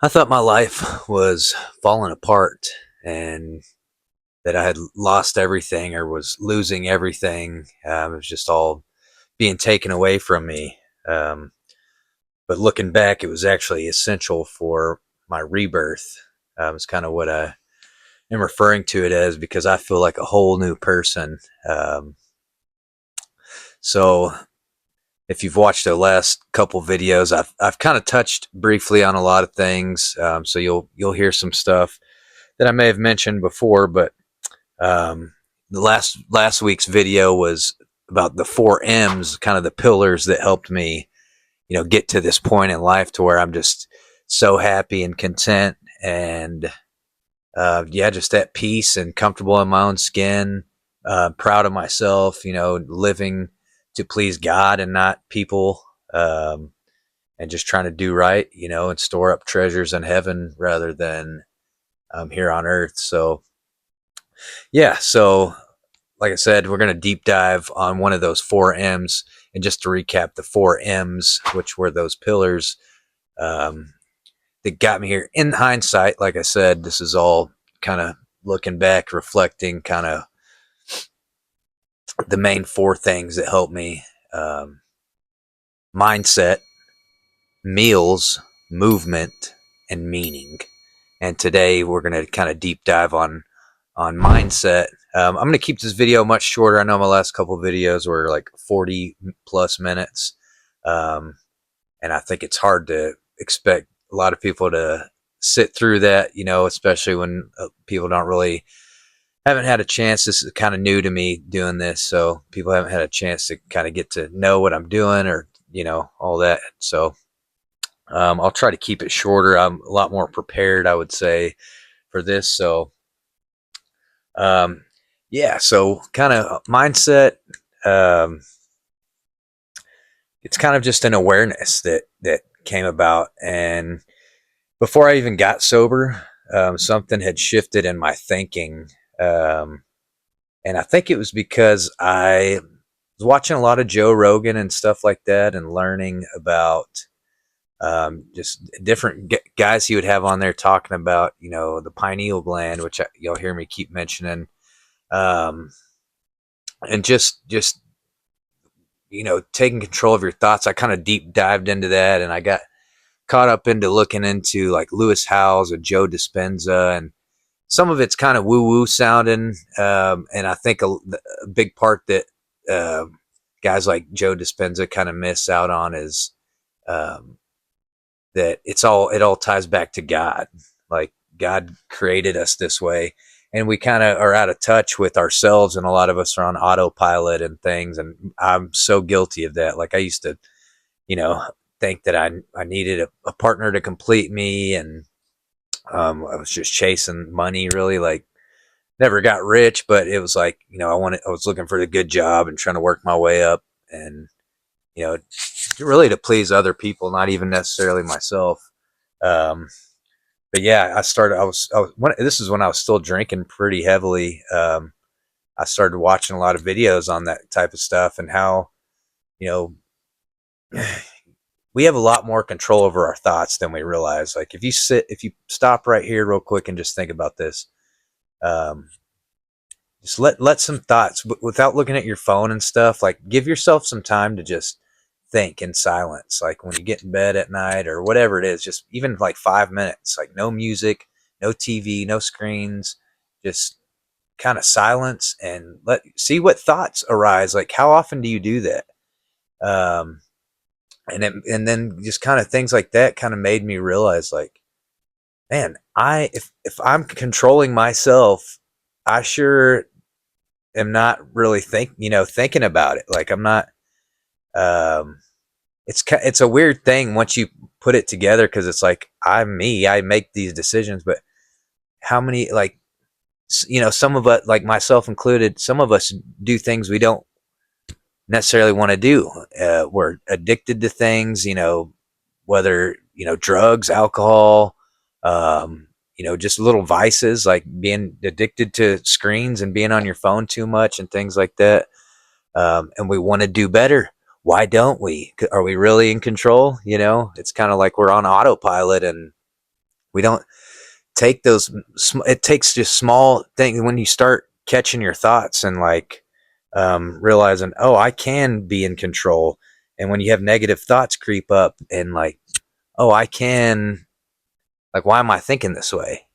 I thought my life was falling apart and that I had lost everything or was losing everything. It was just all being taken away from me. Um, but looking back, it was actually essential for my rebirth. It's kind of what I am referring to it as because I feel like a whole new person. So if you've watched the last couple videos, I've kind of touched briefly on a lot of things. So you'll hear some stuff that I may have mentioned before, but the last week's video was about the four M's, kind of the pillars that helped me, get to this point in life to where I'm just so happy and content and yeah, just at peace and comfortable in my own skin, proud of myself, living to please God and not people, and just trying to do right, and store up treasures in heaven rather than here on earth. So yeah, so like I said, we're going to deep dive on one of those four M's. And just to recap, the four M's, which were those pillars um, that got me here. In hindsight, like I said, this is all kind of looking back, reflecting kind of the main four things that helped me: mindset, meals, movement, and meaning. And today we're going to kind of deep dive on mindset. I'm going to keep this video much shorter. I know my last couple of videos were like 40 plus minutes. Um, and I think it's hard to expect a lot of people to sit through that, especially when people don't really haven't had a chance. This is kind of new to me doing this. So people haven't had a chance to kind of get to know what I'm doing or, all that. So I'll try to keep it shorter. I'm a lot more prepared, I would say, for this. So um, yeah, so kind of mindset. Um, it's kind of just an awareness that came about, and before I even got sober, something had shifted in my thinking, um, and I think it was because I was watching a lot of Joe Rogan and stuff like that, and learning about just different guys he would have on there talking about, the pineal gland, which you'll hear me keep mentioning, um, and just taking control of your thoughts. I kind of deep dived into that, and I got caught up into looking into like Lewis Howes and Joe Dispenza, and some of it's kind of woo woo sounding. And I think a big part that uh, guys like Joe Dispenza kind of miss out on is um, that it all ties back to God. Like God created us this way, and we kind of are out of touch with ourselves, and a lot of us are on autopilot and things. And I'm so guilty of that. Like I used to, you know, think that I needed a partner to complete me, and I was just chasing money. Really, like never got rich, but it was like I was looking for the good job and trying to work my way up, and you know, really to please other people, not even necessarily myself. Um, but yeah, this is when I was still drinking pretty heavily. I started watching a lot of videos on that type of stuff and how, you know, we have a lot more control over our thoughts than we realize. Like if you stop right here real quick and just think about this, um, just let some thoughts without looking at your phone and stuff. Like give yourself some time to just think in silence. Like when you get in bed at night or whatever it is, just even like 5 minutes. Like no music, no TV, no screens, just kind of silence and let see what thoughts arise. Like how often do you do that? Um, and then just kind of things like that kind of made me realize like, man, if I'm controlling myself, I sure am not really thinking about it. Like I'm not. Um, it's a weird thing once you put it together because it's like I'm me. I make these decisions, but how many like some of us, like myself included, some of us do things we don't necessarily want to do. We're addicted to things, whether drugs, alcohol, just little vices like being addicted to screens and being on your phone too much and things like that. And we want to do better. Why don't we? Are we really in control? It's kind of like we're on autopilot, and We don't take those. It takes just small things when you start catching your thoughts and like realizing, oh, I can be in control. And when you have negative thoughts creep up and like, oh, I can, like, why am I thinking this way?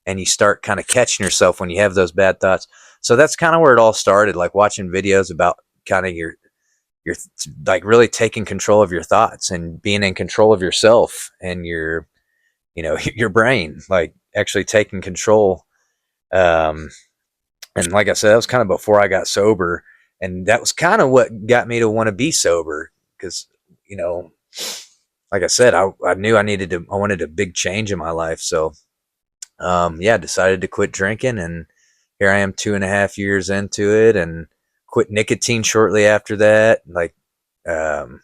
And you start kind of catching yourself when you have those bad thoughts. So that's kind of where it all started, like watching videos about kind of your like really taking control of your thoughts and being in control of yourself and your, you know, your brain, like actually taking control. Um, and like I said, that was kind of before I got sober, and that was kind of what got me to want to be sober because, you know, like I said, I knew I wanted a big change in my life. So yeah, decided to quit drinking, and here I am 2.5 years into it, and quit nicotine shortly after that. Like, um,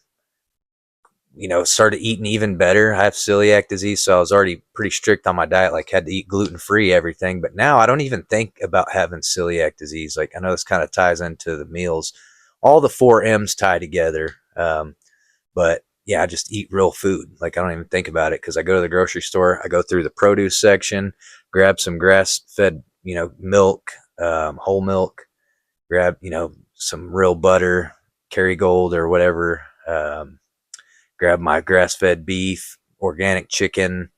you know, started eating even better. I have celiac disease, so I was already pretty strict on my diet, like had to eat gluten free everything. But now I don't even think about having celiac disease. Like I know this kind of ties into the meals. All the four M's tie together. But yeah, I just eat real food. Like I don't even think about it because I go to the grocery store, I go through the produce section, grab some grass fed, you know, milk, whole milk, grab, you know, some real butter, Kerrygold or whatever. Grab my grass fed beef, organic chicken,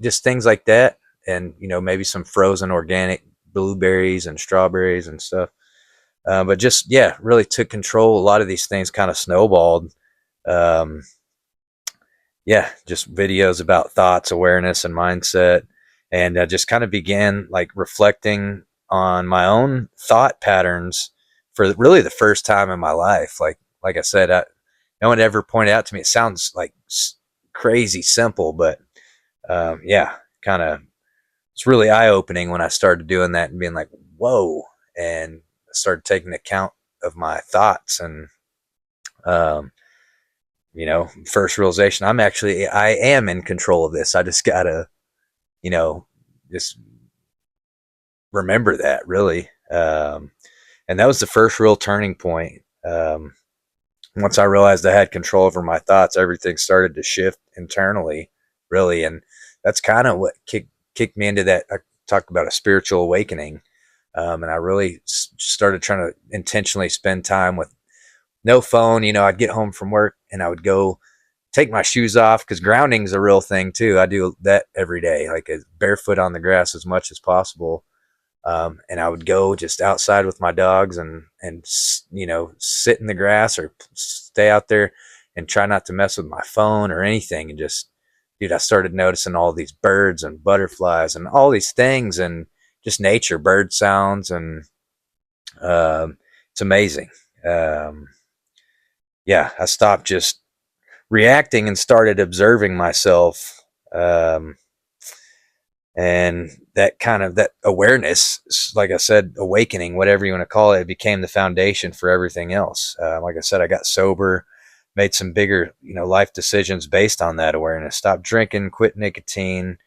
just things like that. And, you know, maybe some frozen organic blueberries and strawberries and stuff. But just, yeah, really took control. A lot of these things kind of snowballed. Um, yeah, just videos about thoughts, awareness, and mindset. And just kind of began like reflecting on my own thought patterns for really the first time in my life. Like I said, no one ever pointed out to me. It sounds like crazy simple, but yeah, kind of it's really eye opening when I started doing that and being like, whoa, and started taking account of my thoughts and um, you know, first realization, I am in control of this. I just gotta, you know, just remember that really. And that was the first real turning point. Once I realized I had control over my thoughts, everything started to shift internally, really. And that's kind of what kicked me into that. I talked about a spiritual awakening. And I really started trying to intentionally spend time with no phone. You know, I'd get home from work and I would go take my shoes off because grounding's a real thing too. I do that every day, like barefoot on the grass as much as possible. And I would go just outside with my dogs and you know, sit in the grass or stay out there and try not to mess with my phone or anything. And just, dude, I started noticing all these birds and butterflies and all these things and just nature, bird sounds, and it's amazing. Um, yeah, I stopped just reacting and started observing myself. And that kind of that awareness, like I said, awakening, whatever you want to call it, became the foundation for everything else. Like I said, I got sober, made some bigger, you know, life decisions based on that awareness. Stopped drinking, quit nicotine,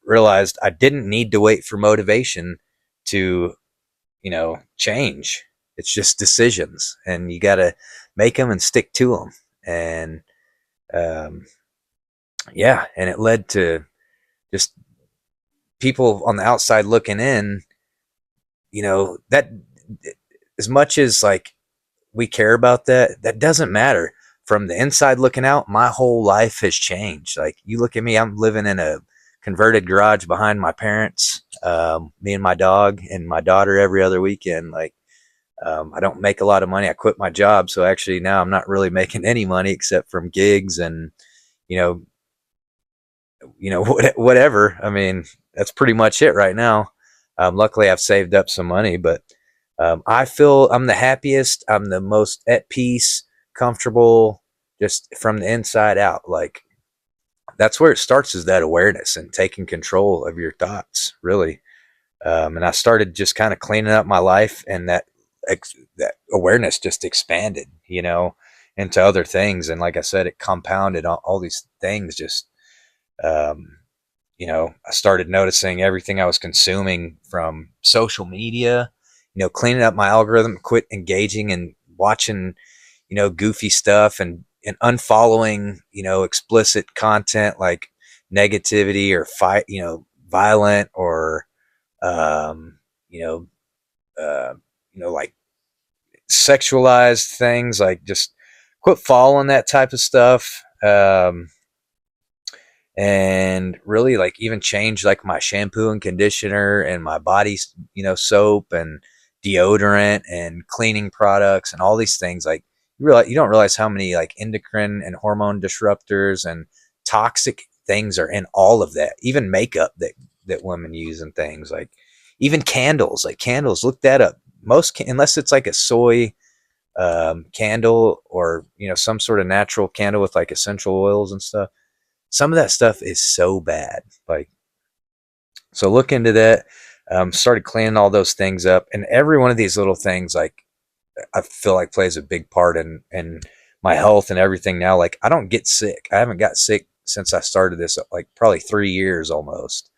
realized I didn't need to wait for motivation to, you know, change. It's just decisions, and you got to make them and stick to them. And um, yeah, and it led to just people on the outside looking in, you know, that as much as like we care about that, that doesn't matter. From the inside looking out, my whole life has changed. Like you look at me, I'm living in a converted garage behind my parents, me and my dog and my daughter every other weekend. Like, I don't make a lot of money. I quit my job. So actually now I'm not really making any money except from gigs and, you know, whatever. I mean, that's pretty much it right now. Luckily, I've saved up some money, but I feel I'm the happiest. I'm the most at peace, comfortable, just from the inside out. Like that's where it starts, is that awareness and taking control of your thoughts, really. And I started just kind of cleaning up my life, and that awareness just expanded, you know, into other things. And like I said, it compounded all these things. Just um, you know, I started noticing everything I was consuming from social media, you know, cleaning up my algorithm, quit engaging and watching, you know, goofy stuff and unfollowing, you know, explicit content like negativity or fight, violent or, um, you know, uh, like sexualized things, like just quit following that type of stuff. And really like even change like my shampoo and conditioner and my body, soap and deodorant and cleaning products and all these things. Like you don't realize how many like endocrine and hormone disruptors and toxic things are in all of that. Even makeup that women use and things like even candles, look that up. Unless it's like a soy candle or some sort of natural candle with like essential oils and stuff, some of that stuff is so bad. Like, so look into that. Started cleaning all those things up, and every one of these little things, like I feel like plays a big part in my health and everything now. Like I don't get sick. I haven't got sick since I started this, like probably 3 years almost.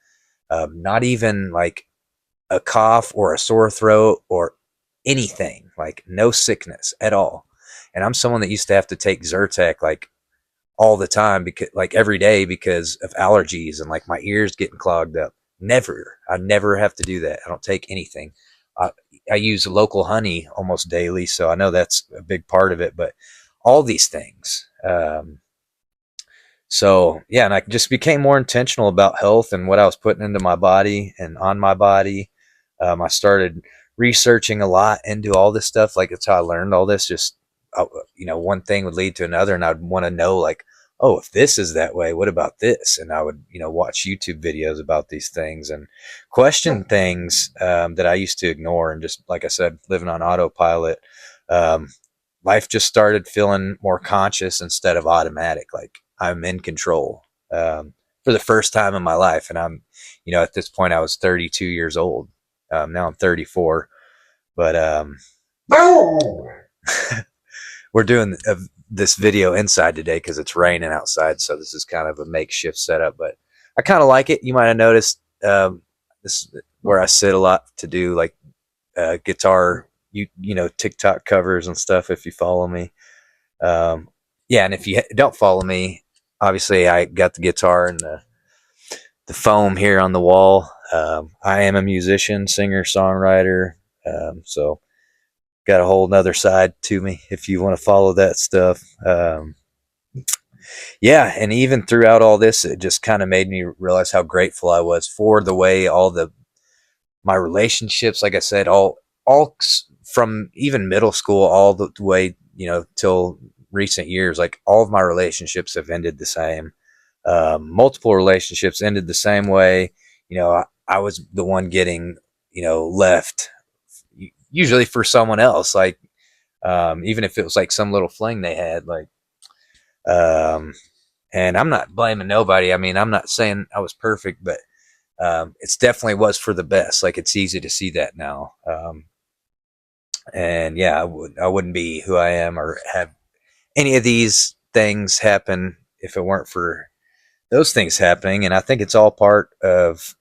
Not even like a cough or a sore throat or anything. Like no sickness at all. And I'm someone that used to have to take Zyrtec like all the time, because like every day, because of allergies and like my ears getting clogged up. I never have to do that. I don't take anything. I, I use local honey almost daily, so I know that's a big part of it. But all these things, so yeah, and I just became more intentional about health and what I was putting into my body and on my body. I started researching a lot into all this stuff. Like that's how I learned all this. Just one thing would lead to another, and I'd want to know like, oh, if this is that way, what about this? And I would watch YouTube videos about these things and question things that I used to ignore, and just like I said, living on autopilot. Um, Life just started feeling more conscious instead of automatic. Like I'm in control for the first time in my life. And I'm, at this point, I was 32 years old. Now I'm 34. But we're doing this video inside today because it's raining outside. So this is kind of a makeshift setup. But I kind of like it. You might have noticed this is where I sit a lot to do like guitar, TikTok covers and stuff. If you follow me, um, yeah, and if you don't follow me, obviously I got the guitar and the foam here on the wall. I am a musician, singer, songwriter, so got a whole nother side to me if you want to follow that stuff. Yeah, and even throughout all this, it just kind of made me realize how grateful I was for the way all the my relationships, like I said, all from even middle school all the way, till recent years, like all of my relationships have ended the same. Multiple relationships ended the same way. I was the one getting, left usually for someone else. Like, even if it was like some little fling they had, like, um, and I'm not blaming nobody. I mean, I'm not saying I was perfect, but it's definitely was for the best. Like it's easy to see that now. And yeah, I wouldn't be who I am or have any of these things happen if it weren't for those things happening. And I think it's all part of,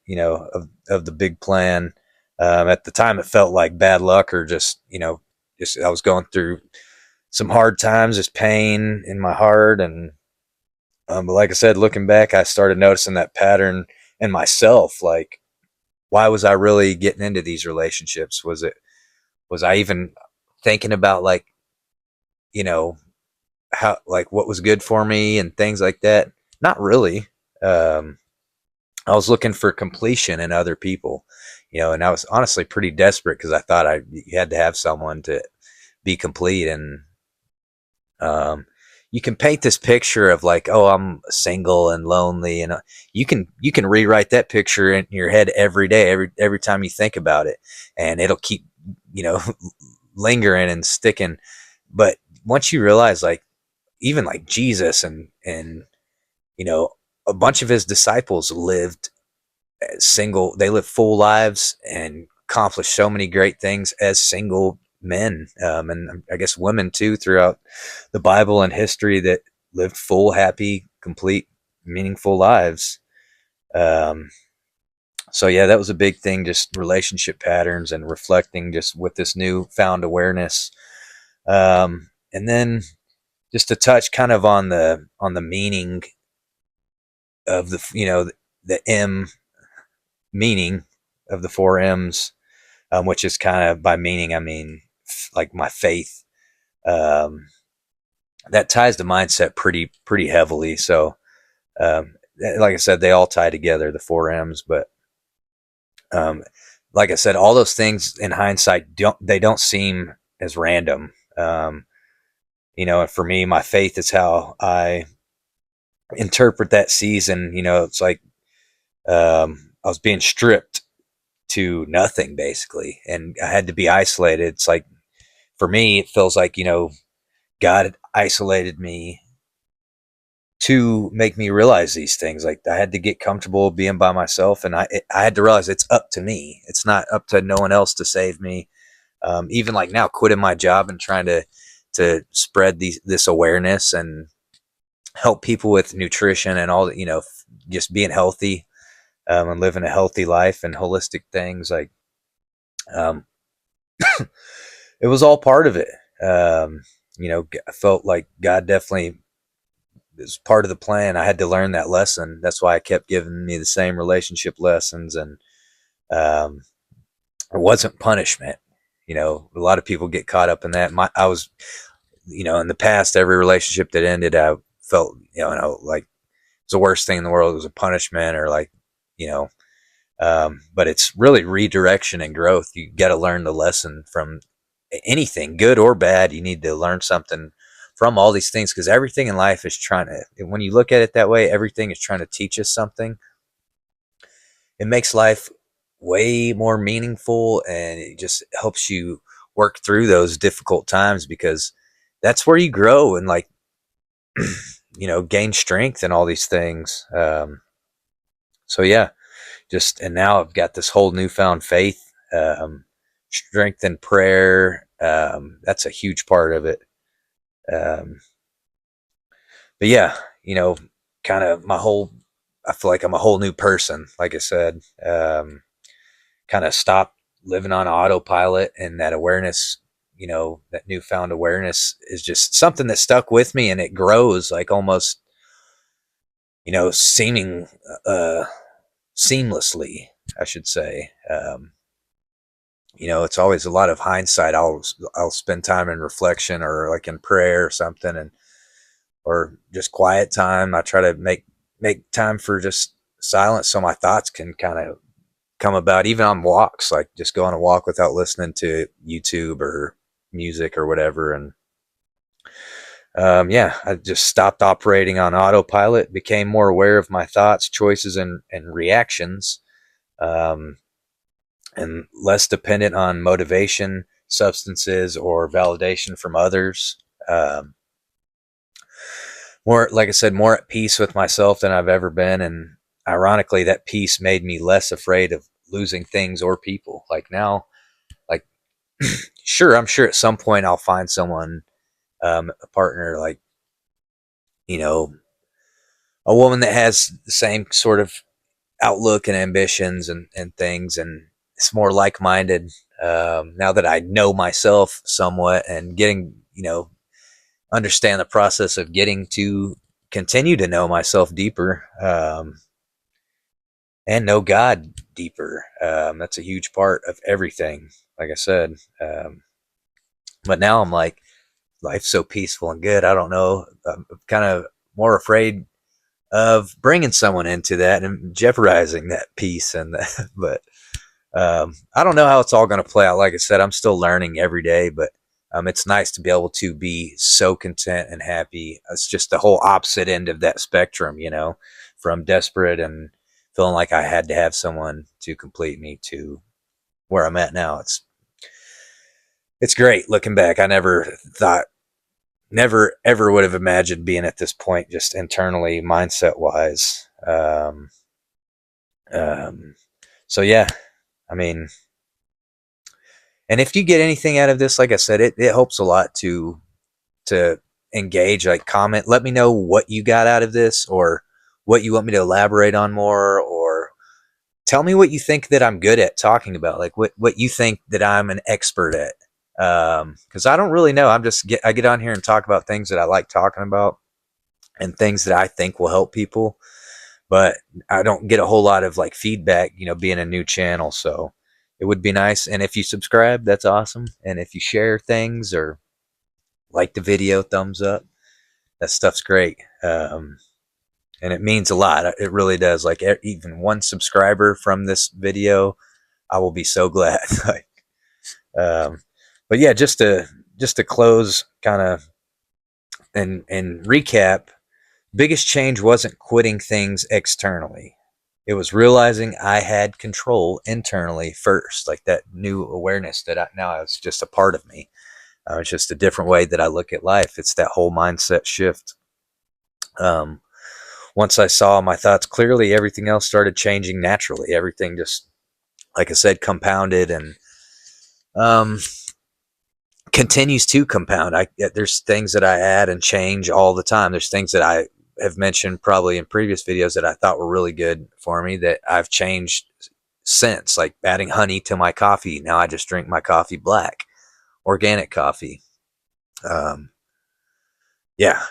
of the big plan. At the time it felt like bad luck or just I was going through some hard times, just pain in my heart. And, but like I said, looking back, I started noticing that pattern in myself. Like, why was I really getting into these relationships? Was I even thinking about like, you know, how, like what was good for me and things like that? Not really. Um, I was looking for completion in other people, and I was honestly pretty desperate because I thought I had to have someone to be complete. And, you can paint this picture of like, oh, I'm single and lonely, and you can rewrite that picture in your head every day, every time you think about it, and it'll keep, you know, lingering and sticking. But once you realize, like, even like Jesus and a bunch of his disciples lived single, they lived full lives and accomplished so many great things as single men, and I guess women too, throughout the Bible and history, that lived full, happy, complete, meaningful lives. Um, so yeah, that was a big thing, just relationship patterns and reflecting just with this new found awareness. And then just to touch kind of on the meaning of the, the M meaning of the four M's, which is kind of, by meaning, I mean, like my faith, um, that ties to mindset pretty heavily. So, like I said, they all tie together, the four M's. But um, like I said, all those things in hindsight don't seem as random. And for me, my faith is how I interpret that season. It's like, I was being stripped to nothing basically, and I had to be isolated. It's like, for me, it feels like, God had isolated me to make me realize these things. Like, I had to get comfortable being by myself, and I had to realize it's up to me. It's not up to no one else to save me. Even like now, quitting my job and trying to spread this awareness and help people with nutrition and all that, just being healthy, and living a healthy life and holistic things. Like, um, it was all part of it. I felt like God definitely is part of the plan. I had to learn that lesson. That's why I kept giving me the same relationship lessons, and um, it wasn't punishment. A lot of people get caught up in that. I was, in the past, every relationship that ended, I felt, like it's the worst thing in the world. It was a punishment, or like, you know, but it's really redirection and growth. You got to learn the lesson from anything, good or bad. You need to learn something from all these things, because everything in life is trying to, when you look at it that way, everything is trying to teach us something. It makes life way more meaningful, and it just helps you work through those difficult times, because that's where you grow and, like, gain strength and all these things. So yeah, and now I've got this whole newfound faith, strength in prayer. That's a huge part of it. Um, but yeah, kind of I feel like I'm a whole new person. Like I said, kind of stopped living on autopilot, and that awareness, that newfound awareness is just something that stuck with me, and it grows like almost, seeming, uh, seamlessly, I should say. It's always a lot of hindsight. I'll spend time in reflection, or like in prayer or something, and or just quiet time. I try to make time for just silence, so my thoughts can kind of come about, even on walks, like just go on a walk without listening to YouTube or music or whatever. And yeah, I just stopped operating on autopilot, became more aware of my thoughts, choices, and reactions, um, and less dependent on motivation, substances, or validation from others. More, like I said, more at peace with myself than I've ever been. And ironically, that peace made me less afraid of losing things or people. Like now, like, sure, I'm sure at some point I'll find someone, a partner, like, you know, a woman that has the same sort of outlook and ambitions and things, and it's more like-minded. Now that I know myself somewhat, and getting, understand the process of getting to continue to know myself deeper, and know God deeper. That's a huge part of everything, like I said. But now I'm like, life's so peaceful and good. I don't know. I'm kind of more afraid of bringing someone into that and jeopardizing that peace and that. But I don't know how it's all going to play out. Like I said, I'm still learning every day, but it's nice to be able to be so content and happy. It's just the whole opposite end of that spectrum, from desperate and feeling like I had to have someone to complete me, to where I'm at now. It's great looking back. I never ever would have imagined being at this point, just internally, mindset wise. Um, so yeah, I mean, and if you get anything out of this, like I said, it helps a lot to engage, like comment, let me know what you got out of this, or what you want me to elaborate on more, or tell me what you think that I'm good at talking about, like what you think that I'm an expert at. Because I don't really know. I get on here and talk about things that I like talking about, and things that I think will help people. but I don't get a whole lot of like feedback, being a new channel. So it would be nice. And if you subscribe, that's awesome. And if you share things or like the video, thumbs up, that stuff's great. And it means a lot. It really does. Like even one subscriber from this video, I will be so glad. Like, but yeah, just to close, kind of and recap. Biggest change wasn't quitting things externally. It was realizing I had control internally first, like that new awareness that now it's just a part of me. It's just a different way that I look at life. It's that whole mindset shift. Um, Once I saw my thoughts clearly, everything else started changing naturally. Everything just, like I said, compounded and um, continues to compound. There's things that I add and change all the time. There's things that I have mentioned probably in previous videos that I thought were really good for me that I've changed since, like adding honey to my coffee. Now I just drink my coffee black, organic coffee. Um, yeah,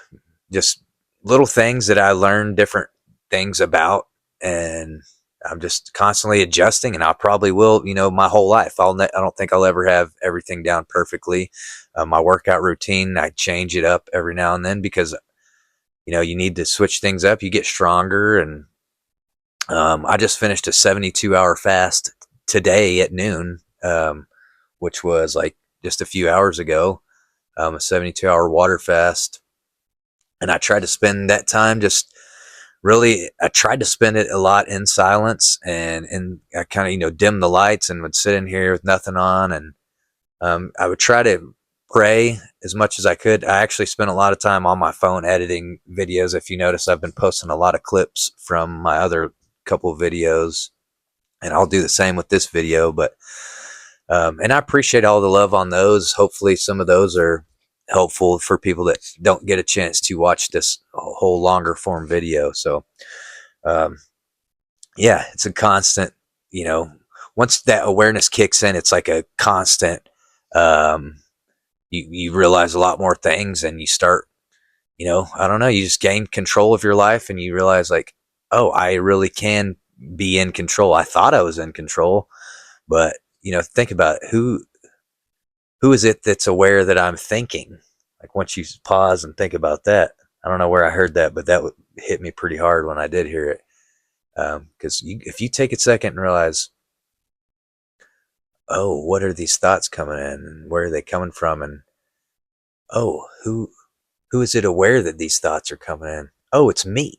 just little things that I learn different things about, and I'm just constantly adjusting, and I probably will, my whole life. I don't think I'll ever have everything down perfectly. My workout routine, I change it up every now and then because you need to switch things up. You get stronger, and I just finished a 72-hour fast today at noon, which was like just a few hours ago. A 72-hour water fast, and I tried to spend that time just really. I tried to spend it a lot in silence, and I kind of dim the lights and would sit in here with nothing on, and I would try to pray as much as I could. I actually spent a lot of time on my phone editing videos. If you notice, I've been posting a lot of clips from my other couple of videos, and I'll do the same with this video. But and I appreciate all the love on those. Hopefully, some of those are helpful for people that don't get a chance to watch this whole longer form video. So, um, yeah, it's a constant, once that awareness kicks in, it's like a constant, um, you realize a lot more things, and you start, I don't know, you just gain control of your life, and you realize like, oh, I really can be in control. I thought I was in control, but think about it. Who is it that's aware that I'm thinking? Like once you pause and think about that, I don't know where I heard that, but that hit me pretty hard when I did hear it. Because if you take a second and realize, oh, what are these thoughts coming in, and where are they coming from, and oh, who is it aware that these thoughts are coming in? Oh, it's me.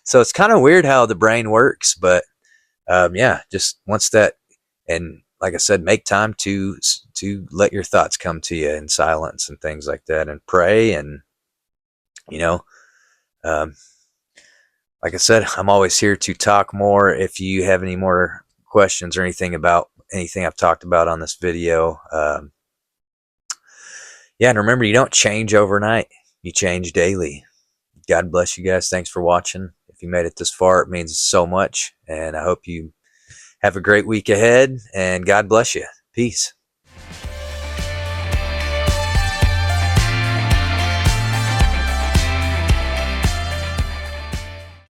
So it's kind of weird how the brain works, but yeah, just once that, and like I said, make time to let your thoughts come to you in silence and things like that, and pray, and you know, um, like I said, I'm always here to talk more. If you have any more questions or anything about anything I've talked about on this video, yeah, and remember, you don't change overnight; you change daily. God bless you guys. Thanks for watching. If you made it this far, it means so much, and I hope you have a great week ahead, and God bless you. Peace.